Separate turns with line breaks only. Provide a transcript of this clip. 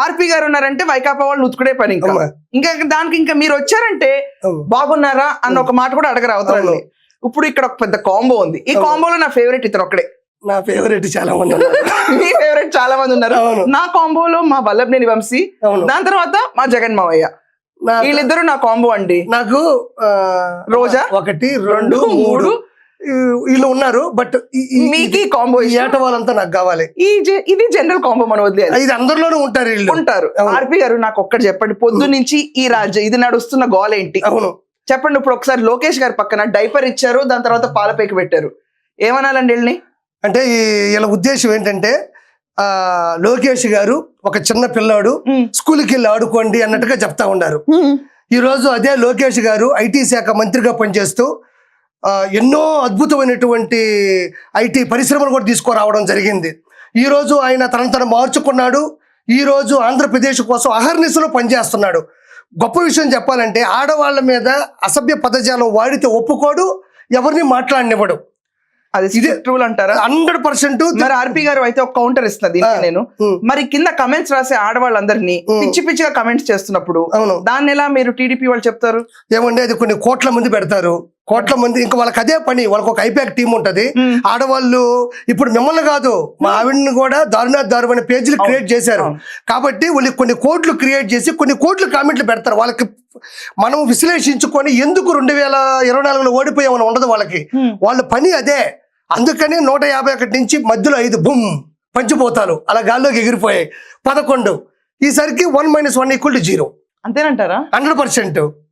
ఆర్పి గారు ఉన్నారంటే వైకాపా వాళ్ళు ఉతుకుడే పని ఇంకా ఇంకా దానికి ఇంకా మీరు వచ్చారంటే బాగున్నారా అన్న ఒక మాట కూడా అడగరు అవుతారండి. ఇప్పుడు ఇక్కడ ఒక పెద్ద కాంబో ఉంది. ఈ కాంబోలో నా ఫేవరెట్ ఇతను ఒక్కడే.
నా ఫేవరెట్ చాలా మంది
మీ ఫేవరెట్ చాలా మంది ఉన్నారు. నా కాంబోలో మా వల్లభనేని వంశీ, దాని తర్వాత మా జగన్ మావయ్య, వీళ్ళిద్దరు నా కాంబో అండి.
నాకు
రోజా
1 2 3 వీళ్ళు ఉన్నారు. బట్
మీకు కాంబో
ఏట వాళ్ళంతా నాకు కావాలి.
ఇది జనరల్ కాంబో మనం వదిలేదు.
ఇది అందరిలోనూ ఉంటారు వీళ్ళు
ఉంటారు. ఆర్పి గారు నాకు ఒక్కటి చెప్పండి, పొద్దు నుంచి ఈ రాజ్యం ఇది నడుస్తున్న గోల్ ఏంటి?
అవును
చెప్పండి. ఇప్పుడు ఒకసారి లోకేష్ గారి పక్కన డైపర్ ఇచ్చారు, దాని తర్వాత పాలపైకి పెట్టారు, ఏమనాలండి వీళ్ళని? అంటే
వీళ్ళ ఉద్దేశం ఏంటంటే లోకేష్ గారు ఒక చిన్న పిల్లాడు స్కూల్కి వెళ్ళి ఆడుకోండి అన్నట్టుగా చెప్తా ఉన్నారు. ఈ రోజు అదే లోకేష్ గారు ఐటీ శాఖ మంత్రిగా పనిచేస్తూ ఎన్నో అద్భుతమైనటువంటి ఐటీ పరిశ్రమలు కూడా తీసుకురావడం జరిగింది. ఈ రోజు ఆయన తను మార్చుకున్నాడు. ఈ రోజు ఆంధ్రప్రదేశ్ కోసం అహర్నిశలో పనిచేస్తున్నాడు. గొప్ప విషయం చెప్పాలంటే ఆడవాళ్ళ మీద అసభ్య పదజాలం వాడితే ఒప్పుకోడు, ఎవరిని మాట్లాడనివ్వడు.
అది ఇదే రూల్ అంటారా?
100%.
మరి ఆర్పి గారు అయితే ఒక కౌంటర్ ఇస్తున్నది నేను. మరి కింద కమెంట్స్ రాసే ఆడవాళ్ళందరినీ పిచ్చి పిచ్చిగా కమెంట్స్ చేస్తున్నప్పుడు దాన్ని ఎలా మీరు టీడీపీ వాళ్ళు చెప్తారు?
ఏమంటే అది కొన్ని కోట్ల మంది పెడతారు, కోట్ల మంది. ఇంకా వాళ్ళకి అదే పని, వాళ్ళకి ఒక ఐపాక్ టీం ఉంటది. ఆడవాళ్ళు ఇప్పుడు మిమ్మల్ని కాదు మా ఆవిడని కూడా దారుణ పేజీలు క్రియేట్ చేశారు. కాబట్టి వాళ్ళకి కొన్ని కోట్లు క్రియేట్ చేసి కొన్ని కోట్లు కామెంట్లు పెడతారు. వాళ్ళకి మనం విశ్లేషించుకొని ఎందుకు 2024లో ఓడిపోయామని ఉండదు వాళ్ళకి. వాళ్ళ పని అదే. అందుకని 151 నుంచి మధ్యలో 5 బుమ్ పంచిపోతారు, అలా గాల్లోకి ఎగిరిపోయాయి. 11 ఈసరికి 1 - 1 = 0.
అంతేనంటారా?
100%.